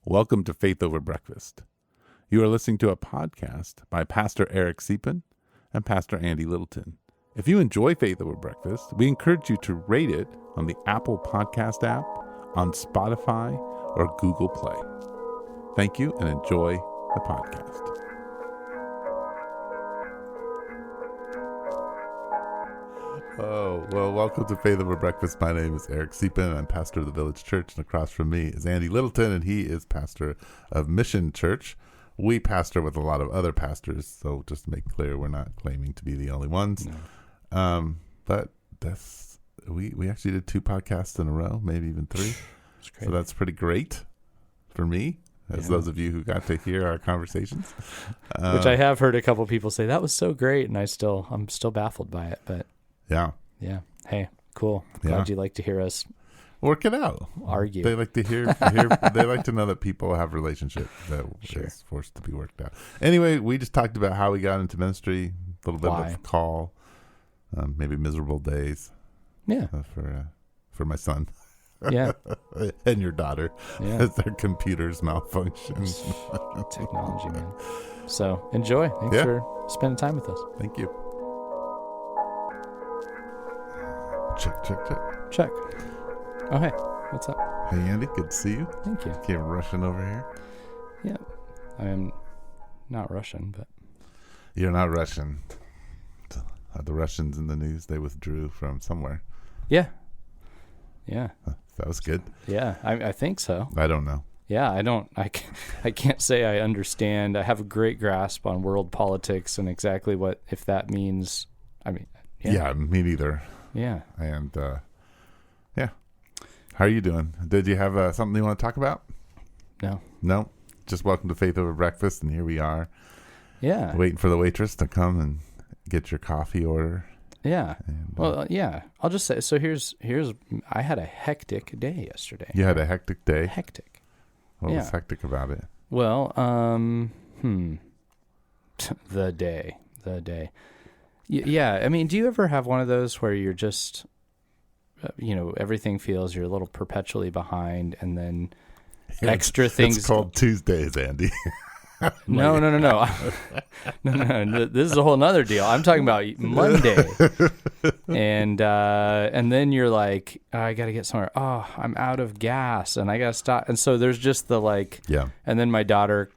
Welcome to Faith Over Breakfast. You are listening to a podcast by Pastor Eric Deepen and Pastor Andy Littleton. If you enjoy Faith Over Breakfast, we encourage you to rate it on the Apple Podcast app, on Spotify, or Google Play. Thank you and enjoy the podcast. Oh, well, welcome to Faith Over Breakfast. My name is Eric Deepen. I'm pastor of the Village Church, and across from me is Andy Littleton, and he is pastor of Mission Church. We pastor with a lot of other pastors, so just to make clear, we're not claiming to be the only ones. No. But we actually did 2 podcasts in a row, maybe even 3. So that's pretty great for me, as those of you who got to hear our conversations. Which I have heard a couple people say, that was so great, and I'm still baffled by it, but yeah. Hey, cool. Glad you like to hear us work it out. Argue. They like to hear they like to know that people have relationships that is forced to be worked out. Anyway, we just talked about how we got into ministry, a little bit of call, maybe miserable days. Yeah. For my son. Yeah. And your daughter. Yeah. As their computers malfunction. Technology, man. So enjoy. Thanks for spending time with us. Thank you. Check. Oh, hey. What's up? Hey, Andy. Good to see you. Thank you. Came rushing over here. Yeah. I am not Russian, but... You're not Russian. The Russians in the news, they withdrew from somewhere. Yeah. That was good. Yeah, I think so. I don't know. Yeah, I can't say I understand. I have a great grasp on world politics and exactly if that means. I mean, yeah, me neither. Yeah. And, how are you doing? Did you have something you want to talk about? No? Just welcome to Faith Over Breakfast, and here we are. Yeah. Waiting for the waitress to come and get your coffee order. Yeah. And, I'll just say, so here's I had a hectic day yesterday. You had a hectic day? Hectic. What was hectic about it? Well, the day. Yeah, I mean, do you ever have one of those where you're just, everything feels you're a little perpetually behind, and then extra things... It's called Tuesdays, Andy. No. No. This is a whole nother deal. I'm talking about Monday. And then you're like, oh, I got to get somewhere. Oh, I'm out of gas and I got to stop. And so there's just the and then my daughter,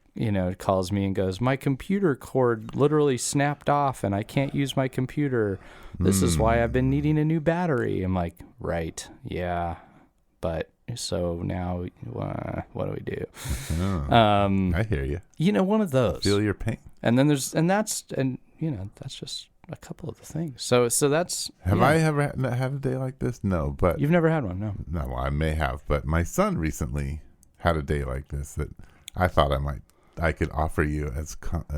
calls me and goes, my computer cord literally snapped off and I can't use my computer. This is why I've been needing a new battery. I'm like, right. Yeah. But so now what do we do? I hear you. One of those. I feel your pain. And then that's just a couple of the things. So that's. Have I ever had a day like this? No, but you've never had one. No. No, well, I may have, but my son recently had a day like this that I thought I could offer you as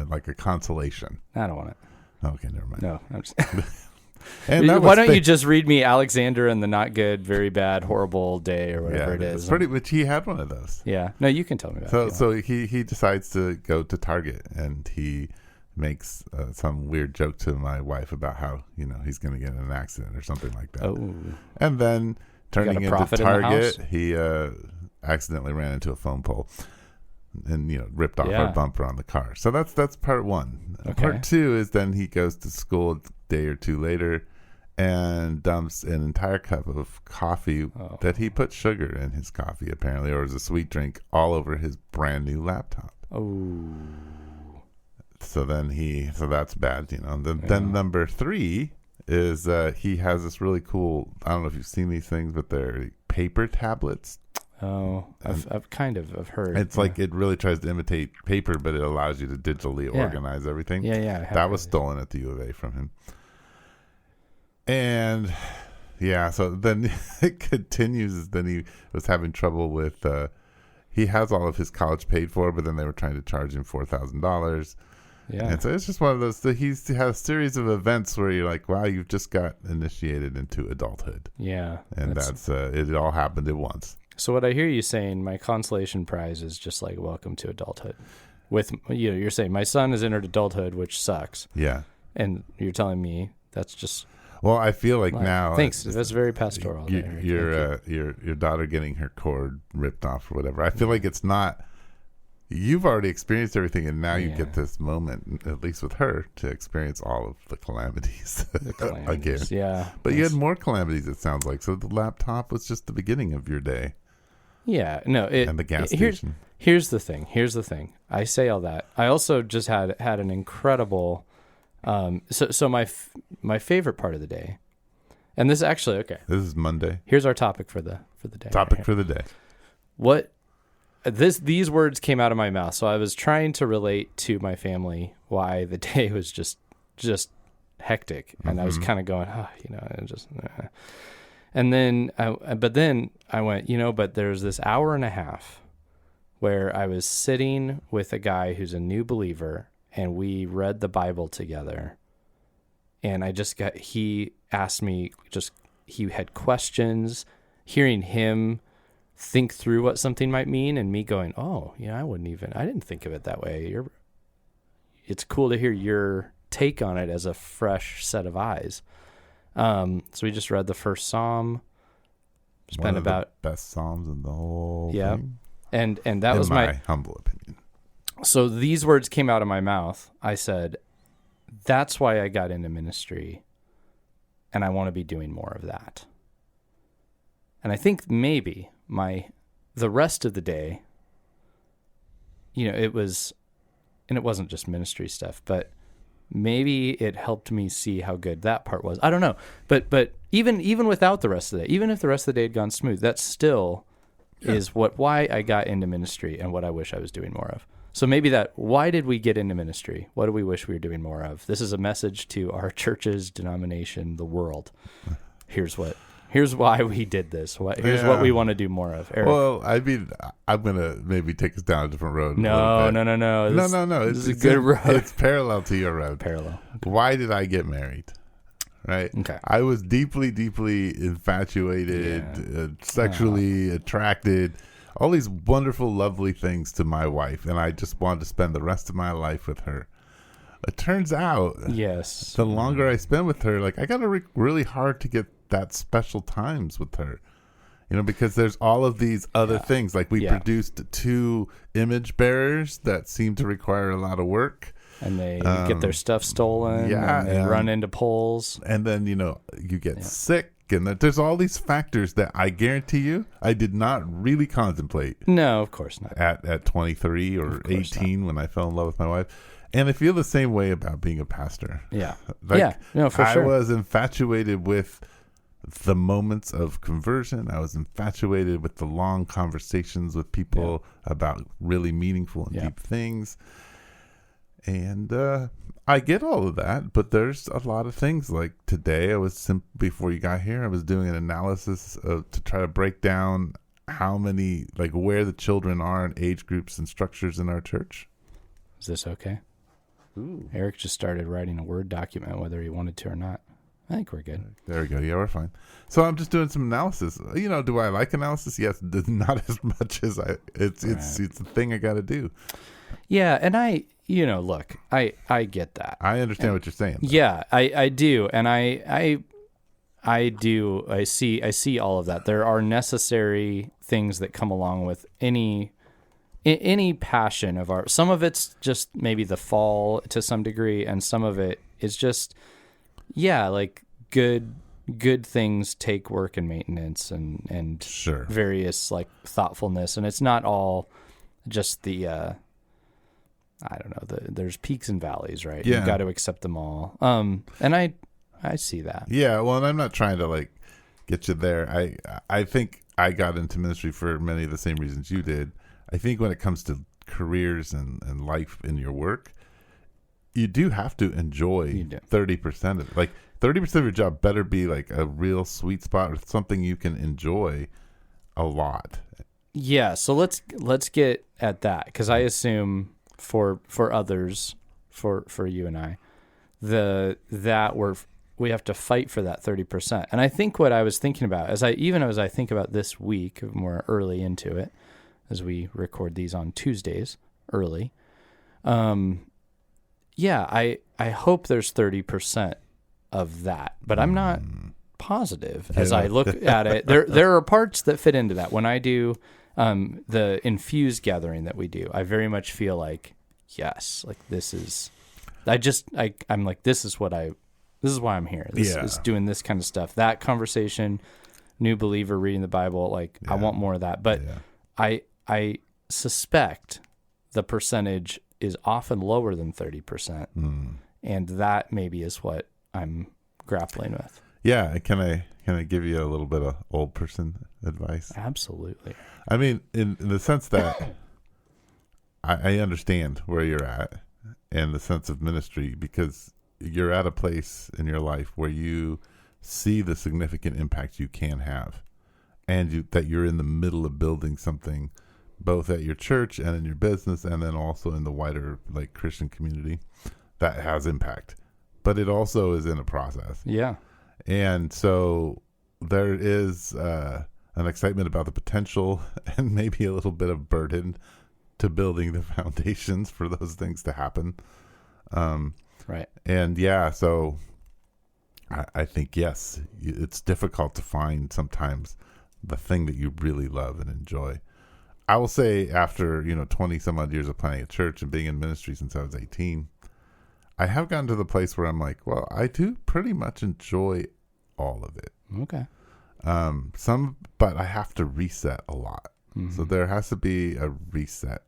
like a consolation. I don't want it. Okay, never mind. No, I'm just. And why don't you just read me Alexander and the Not Good, Very Bad, Horrible Day or whatever it is? But he had one of those. Yeah. No, you can tell me about it. So he decides to go to Target and he makes some weird joke to my wife about how, he's going to get in an accident or something like that. Oh. And then turning into Target, he accidentally ran into a phone pole and, ripped off our bumper on the car. So that's part one. Okay. Part 2 is then he goes to school a day or 2 later and dumps an entire cup of coffee that he put sugar in his coffee, apparently, or as a sweet drink, all over his brand new laptop. Oh. So that's bad, Then number 3 is he has this really cool, I don't know if you've seen these things, but they're paper tablets. Oh, I've kind of heard. It's like it really tries to imitate paper, but it allows you to digitally organize everything. Yeah. That was stolen at the U of A from him. And so then it continues. Then he was having trouble with. He has all of his college paid for, but then they were trying to charge him $4,000. Yeah, and so it's just one of those. So he has a series of events where you're like, wow, you've just got initiated into adulthood. Yeah, and that's it. All happened at once. So what I hear you saying, my consolation prize is just like welcome to adulthood. With you're saying my son has entered adulthood, which sucks. Yeah, and you're telling me that's just Well, I feel like now. Thanks. That's very pastoral. Your daughter getting her cord ripped off or whatever. I feel like it's not you've already experienced everything, and now you Yeah. get this moment, at least with her, to experience all of the calamities, again. Yeah. But you had more calamities, it sounds like. So the laptop was just the beginning of your day. Yeah. No. And the gas station. Here's the thing. I say all that. I also just had an incredible. So my favorite part of the day, and this actually okay. This is Monday. Here's our topic for the day. Topic for the day. What these words came out of my mouth. So I was trying to relate to my family why the day was just hectic, and I was kind of going, and then I went, but there's this hour and a half where I was sitting with a guy who's a new believer, and we read the Bible together, and he asked me, he had questions, hearing him think through what something might mean, and me going, I didn't think of it that way. It's cool to hear your take on it as a fresh set of eyes. So we just read the first Psalm, One of the best Psalms in the whole thing. And that was my humble opinion. So these words came out of my mouth. I said, that's why I got into ministry, and I want to be doing more of that. And I think maybe the rest of the day, it wasn't just ministry stuff, but maybe it helped me see how good that part was. I don't know. But even without the rest of the day, even if the rest of the day had gone smooth, that still is why I got into ministry and what I wish I was doing more of. So maybe why did we get into ministry? What do we wish we were doing more of? This is a message to our churches, denomination, the world. Here's why we did this. Here's what we want to do more of. Eric. Well, I mean, I'm going to maybe take us down a different road. No. This is a good road. It's parallel to your road. Parallel. Why did I get married? Right? Okay. I was deeply, deeply infatuated, sexually attracted, all these wonderful, lovely things to my wife, and I just wanted to spend the rest of my life with her. It turns out, yes, the longer I spend with her, I got to really hard to get that special times with her, because there's all of these other things. We produced 2 image bearers that seem to require a lot of work. And they get their stuff stolen, and they run into poles. And then, you get sick, and there's all these factors that I guarantee you I did not really contemplate. No, of course not. At 23 or 18 when I fell in love with my wife. And I feel the same way about being a pastor. Yeah. For sure. I was infatuated with the moments of conversion. I was infatuated with the long conversations with people about really meaningful and deep things. And I get all of that, but there's a lot of things. Like today, before you got here, I was doing an analysis to try to break down how many, where the children are in age groups and structures in our church. Is this okay? Ooh. Eric just started writing a Word document, whether he wanted to or not. I think we're good. There we go. Yeah, we're fine. So I'm just doing some analysis. Do I like analysis? Yes, not as much as it's a thing I got to do. Yeah, and look, I get that. I understand what you're saying. Though. Yeah, I do, and I do. I see all of that. There are necessary things that come along with any passion of our. Some of it's just maybe the fall to some degree, and some of it is just good things take work and maintenance and sure. various thoughtfulness, and it's not all just the I don't know, there's peaks and valleys, right? Yeah. You've got to accept them all. And I see that. Yeah, well, and I'm not trying to get you there. I think I got into ministry for many of the same reasons you did. I think when it comes to careers and life in your work, you do have to enjoy 30% of it. 30% of your job better be a real sweet spot or something you can enjoy a lot. Yeah, so let's get at that, because I assume for others, for you and I, we have to fight for that 30%. And I think what I was thinking about, as I think about this week, more early into it, as we record these on Tuesdays early, I hope there's 30% of that, but I'm not positive as I look at it. There are parts that fit into that. When I do The infused gathering that we do, I very much feel like, yes, like this is, I'm like, this is why I'm here. This is doing this kind of stuff. That conversation, new believer reading the Bible, like I want more of that. But I suspect the percentage is often lower than 30%. And that maybe is what I'm grappling with. Yeah. Can I give you a little bit of old person advice? Absolutely. I mean, in the sense that I understand where you're at and the sense of ministry, because you're at a place in your life where you see the significant impact you can have, and that you're in the middle of building something both at your church and in your business, and then also in the wider like Christian community that has impact. But it also is in a process. Yeah. And so there is an excitement about the potential and maybe a little bit of burden to building the foundations for those things to happen. Right. And so I think, yes, it's difficult to find sometimes the thing that you really love and enjoy. I will say after, 20 some odd years of planning a church and being in ministry since I was 18, I have gotten to the place where I'm like, well, I do pretty much enjoy all of it. Okay. But I have to reset a lot. Mm-hmm. So there has to be a reset,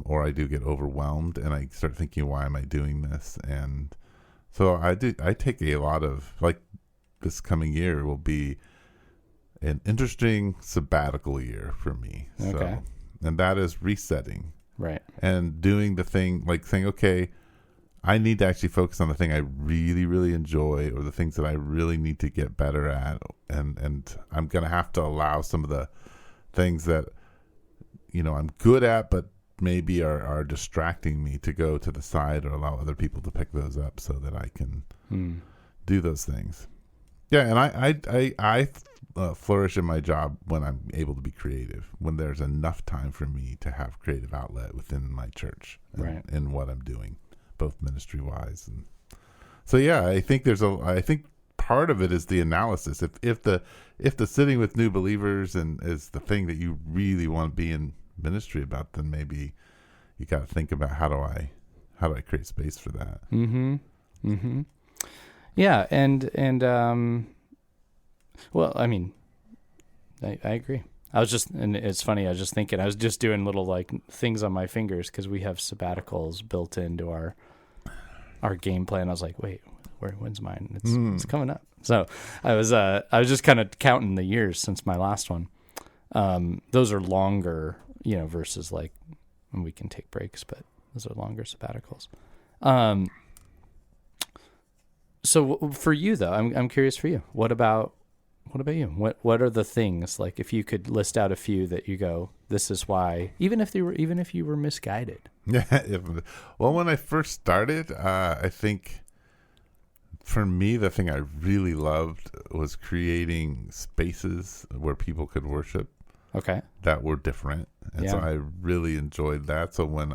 or I do get overwhelmed and I start thinking, why am I doing this? And so I take a lot of, like, this coming year will be an interesting sabbatical year for me. Okay. So, and that is resetting. Right. And doing the thing, like saying, okay, I need to actually focus on the thing I really, really enjoy, or the things that I really need to get better at. And I'm going to have to allow some of the things that, I'm good at, but maybe are distracting me, to go to the side, or allow other people to pick those up so that I can do those things. Yeah. And I flourish in my job when I'm able to be creative, when there's enough time for me to have creative outlet within my church and what I'm doing, both ministry wise. And so, I think I think part of it is the analysis. If the sitting with new believers and is the thing that you really want to be in ministry about, then maybe you got to think about how do I create space for that. Yeah. And well, I mean, I agree. And it's funny, I was just thinking, I was just doing little like things on my fingers because we have sabbaticals built into our game plan. I was like, wait, when's mine? It's coming up. So I was just kind of counting the years since my last one. Those are longer, versus like when we can take breaks, but those are longer sabbaticals. So for you though, I'm curious for you. What about you? What are the things, like, if you could list out a few that you go, this is why, even if you were misguided? Yeah. Well, when I first started, I think for me, the thing I really loved was creating spaces where people could worship. Okay. That were different. And so I really enjoyed that. So when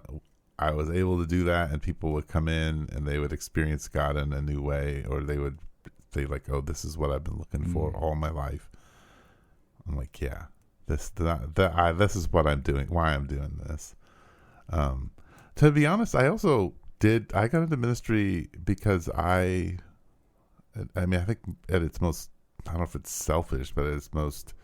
I was able to do that and people would come in and they would experience God in a new way, or they would say like, oh, this is what I've been looking for all my life. I'm like, yeah, this is what I'm doing, why I'm doing this. To be honest, I got into ministry because I think at its most, I don't know if it's selfish, but at its most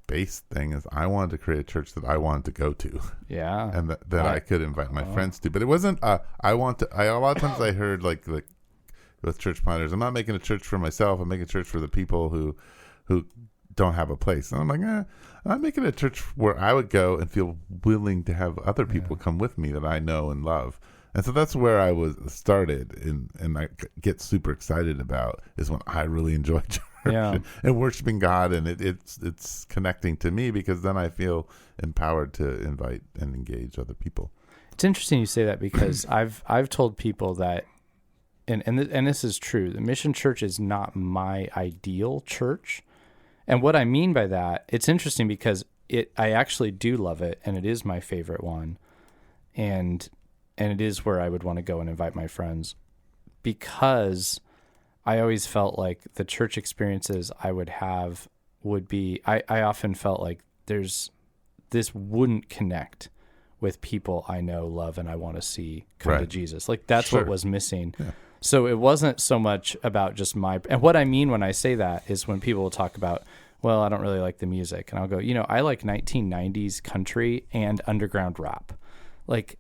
base thing is I wanted to create a church that I wanted to go to. Yeah. And that I could invite my friends to. But it wasn't, a lot of times I heard like with church planners, I'm not making a church for myself, I'm making a church for the people who don't have a place. And I'm like, I'm making a church where I would go and feel willing to have other people come with me that I know and love. And so that's where I was started, and I get super excited about is when I really enjoy church and worshiping God, and it's connecting to me, because then I feel empowered to invite and engage other people. It's interesting you say that, because I've told people that, and this is true, the Mission Church is not my ideal church. And what I mean by that, it's interesting because I actually do love it, and it is my favorite one. And it is where I would want to go and invite my friends, because I always felt like the church experiences I would have would be, I often felt like this wouldn't connect with people I know, love, and I want to see come to Jesus. Like that's what was missing. Yeah. So it wasn't so much about just and what I mean when I say that is when people will talk about, well, I don't really like the music. And I'll go, I like 1990s country and underground rap. Like,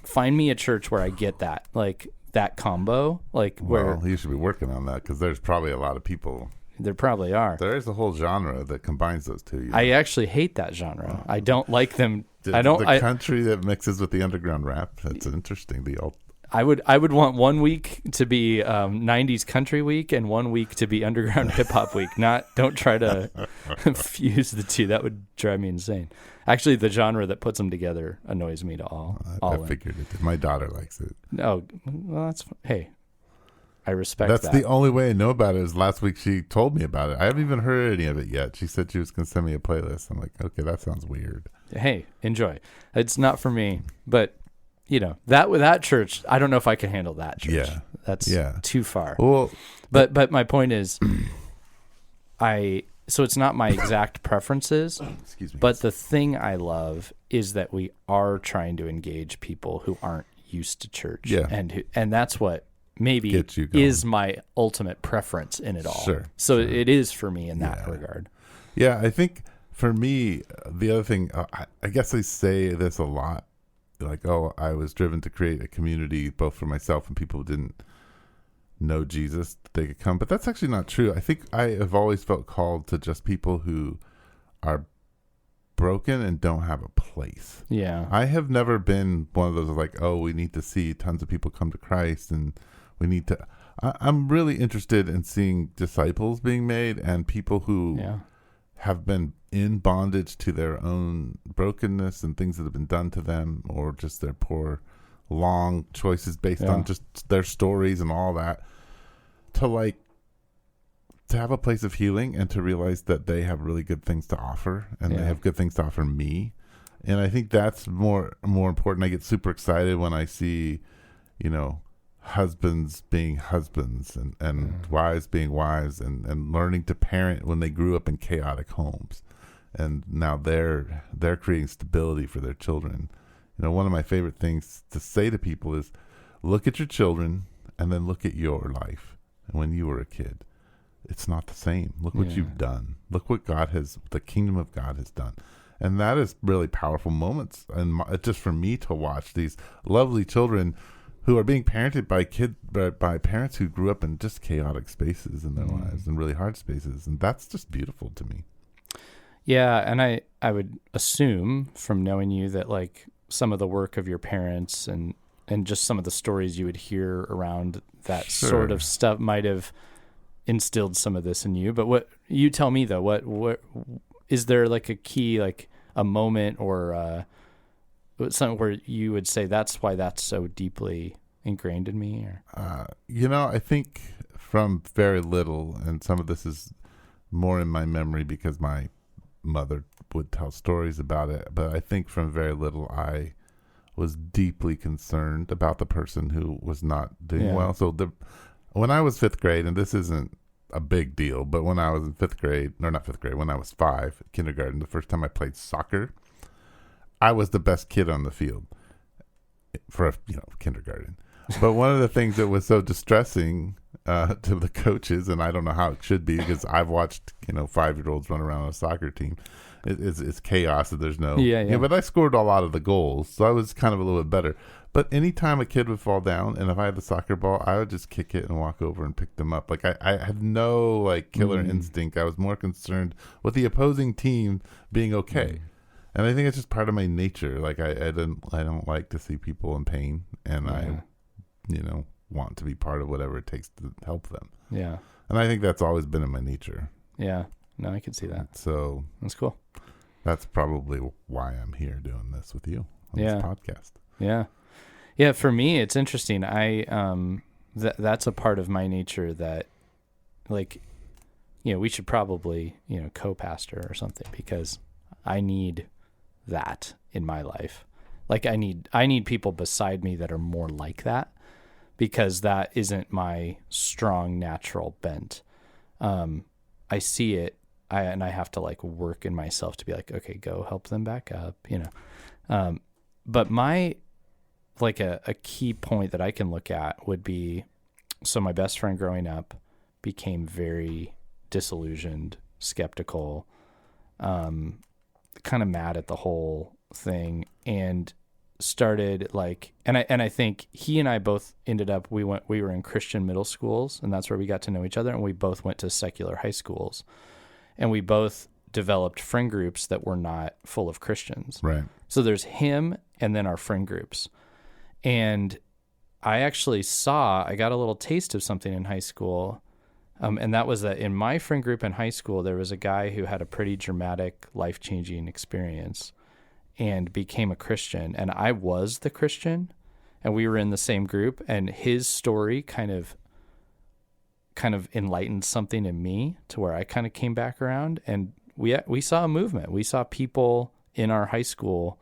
find me a church where I get that, like that combo. Like, well, you should be working on that because there's probably a lot of people. There probably are. There is a whole genre that combines those two. I actually hate that genre. I don't like them. The country that mixes with the underground rap. That's interesting. I would want 1 week to be 90s country week and 1 week to be underground hip hop week. Don't try to fuse the two. That would drive me insane. Actually, the genre that puts them together annoys me to all. I figured it. My daughter likes it. Oh, well, hey, I respect that. That's the only way I know about it is last week she told me about it. I haven't even heard any of it yet. She said she was going to send me a playlist. I'm like, okay, that sounds weird. Hey, enjoy. It's not for me, but that church, I don't know if I can handle that church. Yeah. That's too far. Well, but my point is, so it's not my exact preferences, excuse me. But the thing I love is that we are trying to engage people who aren't used to church. Yeah. And that's what maybe is my ultimate preference in it all. Sure. So it is for me in that regard. Yeah, I think for me, the other thing, I guess I say this a lot, like, I was driven to create a community both for myself and people who didn't know Jesus, that they could come. But that's actually not true. I think I have always felt called to just people who are broken and don't have a place. Yeah. I have never been one of those like, we need to see tons of people come to Christ and we need to. I'm really interested in seeing disciples being made and people who have been in bondage to their own brokenness and things that have been done to them, or just their poor, long choices based on just their stories and all that, to have a place of healing and to realize that they have really good things to offer and they have good things to offer me. And I think that's more important. I get super excited when I see, husbands being husbands and wives being wives and learning to parent when they grew up in chaotic homes. And now they're creating stability for their children. One of my favorite things to say to people is, look at your children and then look at your life. And when you were a kid, it's not the same. Look what you've done. Look what the kingdom of God has done. And that is really powerful moments. And just for me to watch these lovely children who are being parented by parents who grew up in just chaotic spaces in their lives and really hard spaces. And that's just beautiful to me. Yeah. And I would assume from knowing you that some of the work of your parents and just some of the stories you would hear around that sort of stuff might have instilled some of this in you. But what you tell me though, what is there a key, a moment or something where you would say that's why that's so deeply ingrained in me? Or? I think from very little, and some of this is more in my memory because my mother would tell stories about it, but I think from very little I was deeply concerned about the person who was not doing well. So when I was fifth grade, and this isn't a big deal, but when I was in when I was 5, kindergarten, the first time I played soccer, I was the best kid on the field for kindergarten. But one of the things that was so distressing to the coaches, and I don't know how it should be because I've watched 5-year-olds run around on a soccer team. It's chaos and there's no but I scored a lot of the goals, so I was kind of a little bit better. But anytime a kid would fall down, and if I had the soccer ball, I would just kick it and walk over and pick them up. I had no killer instinct. I was more concerned with the opposing team being okay. And I think it's just part of my nature. I don't like to see people in pain, and I want to be part of whatever it takes to help them. Yeah. And I think that's always been in my nature. Yeah. No, I can see that. So that's cool. That's probably why I'm here doing this with you on this podcast. Yeah. Yeah. For me, it's interesting. That's a part of my nature that we should probably, co-pastor or something, because I need that in my life. I need people beside me that are more like that, because that isn't my strong natural bent. I see it I have to like work in myself to be like, okay, go help them back up, but my, like a key point that I can look at would be, so my best friend growing up became very disillusioned, skeptical, kind of mad at the whole thing, and started like, and I think he and I both ended up, we were in Christian middle schools, and that's where we got to know each other, and we both went to secular high schools, and we both developed friend groups that were not full of Christians. Right. So there's him and then our friend groups. And I actually I got a little taste of something in high school. And that was that in my friend group in high school, there was a guy who had a pretty dramatic, life-changing experience and became a Christian. And I was the Christian, and we were in the same group, and his story kind of enlightened something in me to where I kind of came back around, and we saw a movement. We saw people in our high school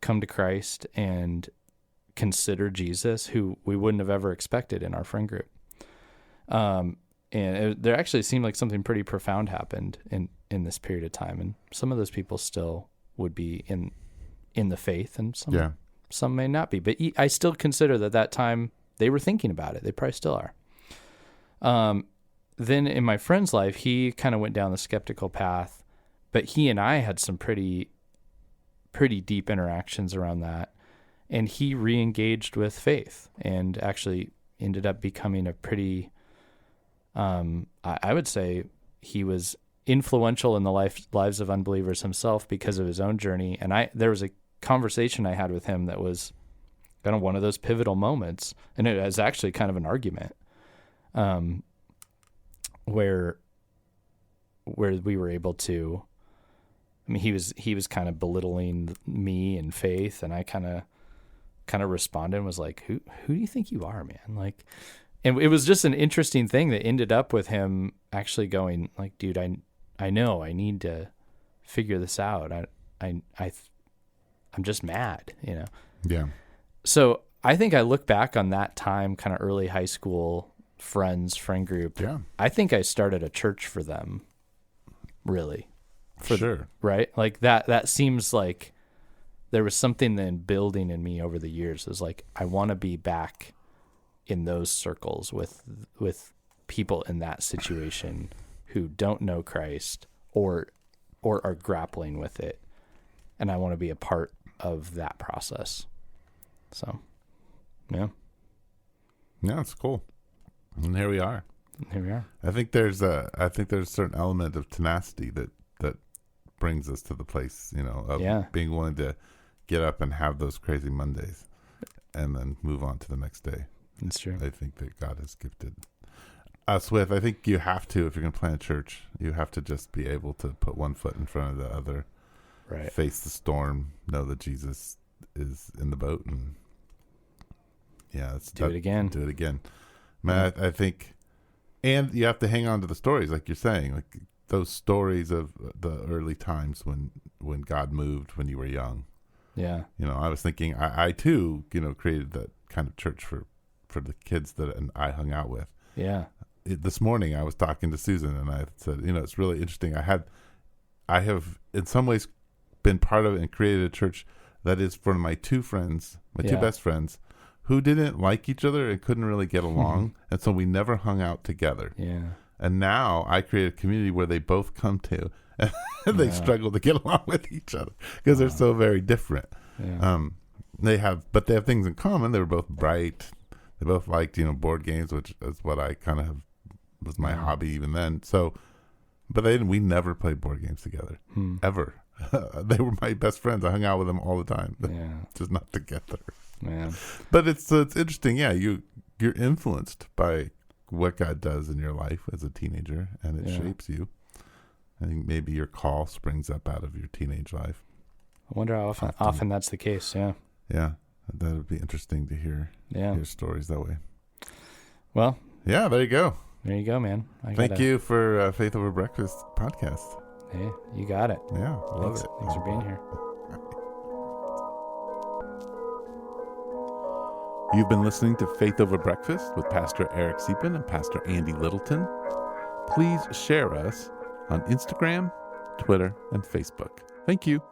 come to Christ and consider Jesus who we wouldn't have ever expected in our friend group. There actually seemed like something pretty profound happened in this period of time. And some of those people still would be in the faith, and some may not be. But I still consider that time they were thinking about it. They probably still are. Then in my friend's life, he kind of went down the skeptical path, but he and I had some pretty deep interactions around that. And he re-engaged with faith and actually ended up becoming a pretty, I would say he was influential in the lives of unbelievers himself because of his own journey. And there was a conversation I had with him that was kind of one of those pivotal moments. And it was actually kind of an argument, where we were able to, I mean, he was kind of belittling me and faith, and I kind of responded and was like, who do you think you are, man? Like, and it was just an interesting thing that ended up with him actually going like, dude, I know I need to figure this out. I'm just mad, Yeah. So I think I look back on that time, kind of early high school friend group. Yeah. I think I started a church for them, really. Sure. Right? Like that seems like there was something then building in me over the years. It was like, I want to be back in those circles with people in that situation who don't know Christ or are grappling with it. And I want to be a part of that process. So, yeah. Yeah, it's cool. And here we are. I think there's a certain element of tenacity that brings us to the place, of being willing to get up and have those crazy Mondays and then move on to the next day. That's true. I think that God has gifted us with. I think you have to, if you're going to plant a church, you have to just be able to put one foot in front of the other, right? Face the storm, know that Jesus is in the boat, and do it again. Man, I think, and you have to hang on to the stories, like you're saying, like those stories of the early times when God moved when you were young. Yeah. I was thinking, I too, created that kind of church for the kids that I hung out with. Yeah. This morning I was talking to Susan, and I said, it's really interesting. I have in some ways been part of it and created a church that is for my two friends, two best friends, who didn't like each other and couldn't really get along. And so we never hung out together. Yeah. And now I create a community where they both come to, and they struggle to get along with each other because they're so very different. Yeah. They have things in common. They were both bright. They both liked, board games, which is what I kind of was my hobby even then. So, but we never played board games together, ever. They were my best friends. I hung out with them all the time, just not together. Man. But it's interesting. Yeah, you're influenced by what God does in your life as a teenager, and it shapes you. I think maybe your call springs up out of your teenage life. I wonder how often that's the case. Yeah. Yeah, that would be interesting to hear. Yeah. Hear stories that way. Well. Yeah, there you go. There you go, man. Thank you for Faith Over Breakfast podcast. Hey, you got it. Yeah, love it. Thanks for being here. You've been listening to Faith Over Breakfast with Pastor Eric Siepen and Pastor Andy Littleton. Please share us on Instagram, Twitter, and Facebook. Thank you.